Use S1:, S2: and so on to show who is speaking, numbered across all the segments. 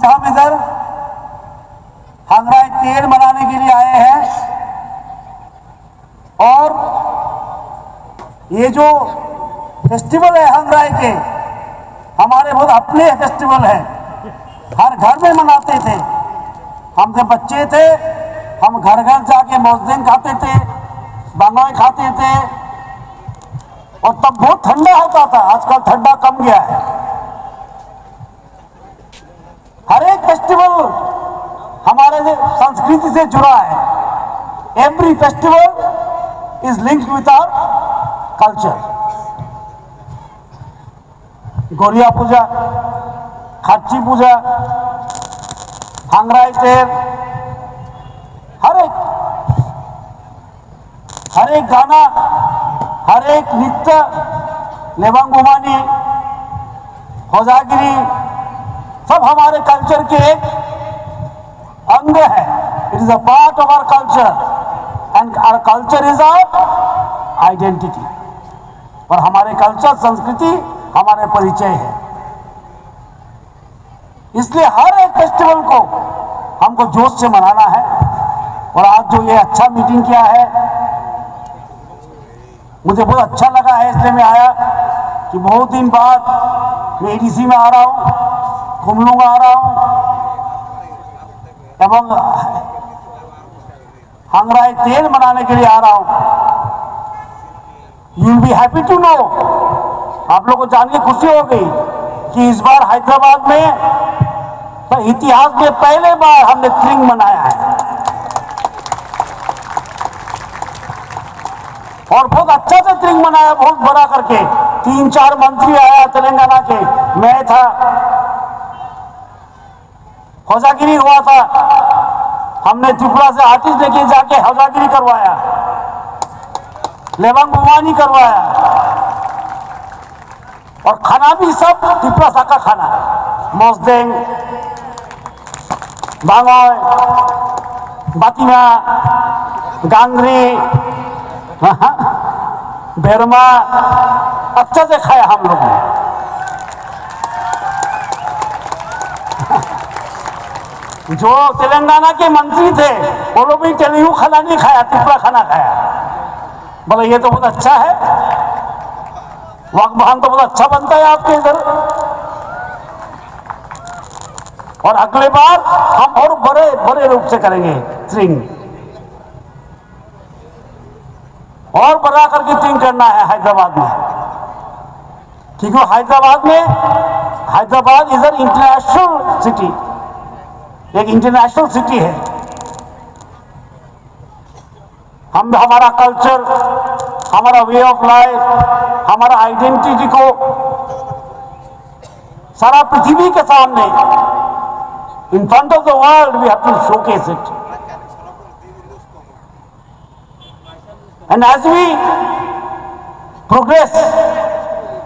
S1: आज हम इधर हंगराई तेल मनाने के लिए आए हैं और ये जो फेस्टिवल है हंगराई के हमारे बहुत अपने फेस्टिवल है, हर घर में मनाते थे। हम जब बच्चे थे हम घर घर जाके मोजदेंग खाते थे, बंगाई खाते थे और तब बहुत ठंडा होता था। आजकल ठंडा कम गया है। हर एक फेस्टिवल हमारे संस्कृति से जुड़ा है। Every festival is linked with our culture. Goria Puja, Kharchi Puja, Hangrai तेल, हर एक गाना, हर एक नृत्य, लेबांग गुमानी, होजागिरी सब हमारे कल्चर के एक अंग है। It is a part of our culture and our culture is our identity. और हमारे कल्चर संस्कृति हमारे परिचय है। इसलिए हर एक फेस्टिवल को हमको जोश से मनाना है। और आज जो ये अच्छा मीटिंग किया है मुझे बहुत अच्छा लगा है, इसलिए मैं आया कि बहुत दिन बाद मैं एडीसी में आ रहा हूँ, खुमलुंग आ रहा हूँ एवं हंगराई तेल मनाने के लिए आ रहा हूँ। You will be happy to know, आप लोगों को जान के खुशी हो गई कि इस बार हैदराबाद में तो इतिहास में पहले बार हमने त्रिंग मनाया है और बहुत अच्छा से त्रिंग मनाया, बहुत बड़ा करके। 3-4 मंत्री आया तेलंगाना के, मैं था, होजागिरी हुआ था। हमने त्रिपुरा से आर्टिस्ट लेके जाके होजागिरी करवाया, लेबांग गुमानी करवाया और खाना भी सब त्रिपुरा सा का खाना, मोजदेंग, बांगोय, बातिमा, गांगरी, बेरमा, अच्छा से खाया हम लोग ने। जो तेलंगाना के मंत्री थे वो लोग भी तेलुगु खाना नहीं खाया, त्रिपुरा खाना खाया। बोले ये तो बहुत अच्छा है, वाकबहान तो बहुत अच्छा बनता है आपके इधर। और अगले बार हम और बड़े बड़े रूप से करेंगे त्रिंग, और बड़ा करके त्रिंग करना है हैदराबाद में। क्योंकि Hyderabad is an international city, एक इंटरनेशनल सिटी है। हम हमारा कल्चर, हमारा वे ऑफ लाइफ, हमारा आइडेंटिटी को सारा पृथ्वी के सामने, in front of the world, we have to showcase it. And as we progress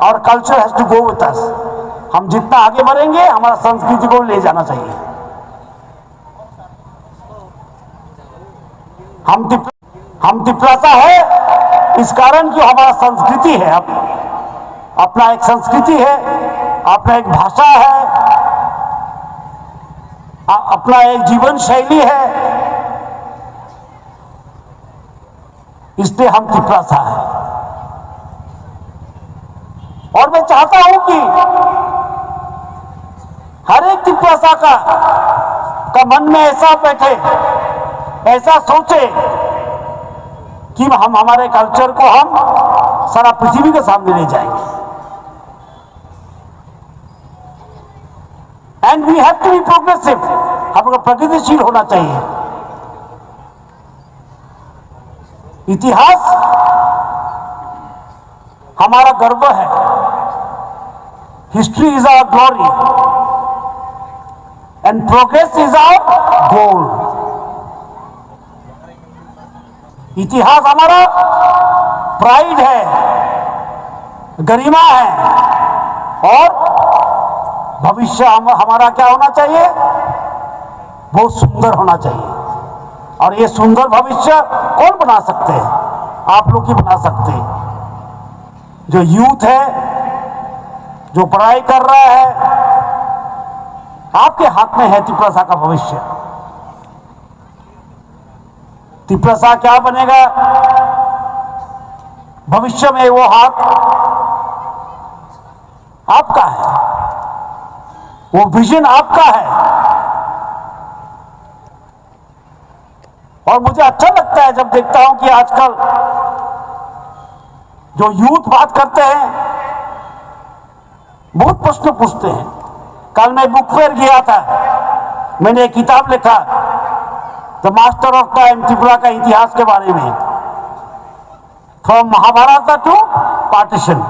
S1: our culture has to go with us. हम जितना आगे बढ़ेंगे हमारा संस्कृति को ले जाना चाहिए। हम तिपरासा है इस कारण कि हमारा संस्कृति है, अपना एक संस्कृति है, अपना एक भाषा है, अपना एक जीवन शैली है, इसलिए हम तिपरासा है। और मैं चाहता हूं कि हर एक तिपरासा का मन में ऐसा बैठे, ऐसा सोचे कि हम हमारे कल्चर को हम सारा पृथ्वी के सामने ले जाएंगे। And we have to be progressive, हमको प्रगतिशील होना चाहिए। इतिहास हमारा गर्व है, history is our glory and progress is our goal. इतिहास हमारा प्राइड है, गरिमा है और भविष्य हमारा क्या होना चाहिए, बहुत सुंदर होना चाहिए। और ये सुंदर भविष्य कौन बना सकते हैं, आप लोग ही बना सकते हैं। जो यूथ है, जो पढ़ाई कर रहा है, आपके हाथ में है तिपरासा का भविष्य। तिपरासा क्या बनेगा भविष्य में, वो हाथ आपका है, वो विजन आपका है। और मुझे अच्छा लगता है जब देखता हूं कि आजकल जो यूथ बात करते हैं, बहुत प्रश्न पूछते हैं। कल मैं बुक फेयर गया था, मैंने एक किताब लिखा, the master of time, Tripura का इतिहास के बारे में, from Mahabharata to partition.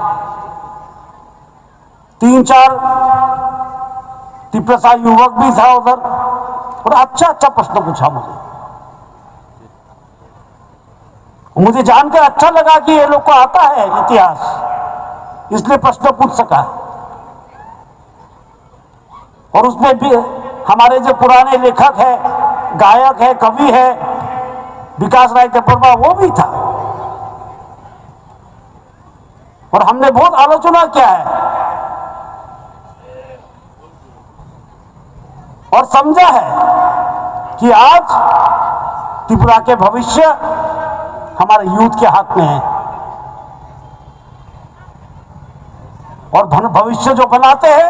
S1: 3-4 Tiprasa युवक भी था उधर, और अच्छा अच्छा प्रश्न पूछा मुझे जानकर अच्छा लगा कि ये लोग को आता है इतिहास, इसलिए प्रश्न पूछ सका। और उसमें भी हमारे जो पुराने लेखक है, गायक है, कवि है, विकास राय देवबर्मा, वो भी था। और हमने बहुत आलोचना किया है और समझा है कि आज त्रिपुरा के भविष्य हमारे यूथ के हाथ में है। और भविष्य जो बनाते हैं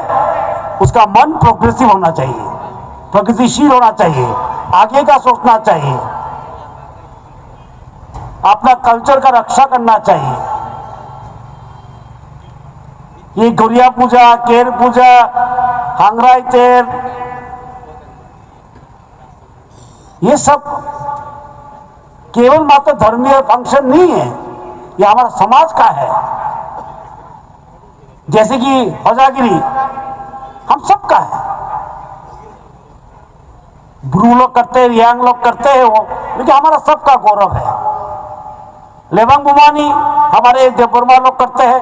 S1: उसका मन प्रोग्रेसिव होना चाहिए, प्रगतिशील होना चाहिए, आगे का सोचना चाहिए, अपना कल्चर का रक्षा करना चाहिए। ये गुड़िया पूजा, केर पूजा, हांगराई तेर, ये सब केवल मात्र धर्मीय फंक्शन नहीं है, ये हमारा समाज का है। जैसे कि होजागिरी हम सबका है, ब्रू लोग करते हैं, रियांग लोग करते हैं, वो लेकिन हमारा सबका गौरव है। लेबांग बुमानी हमारे देवबर्मा लोग करते हैं,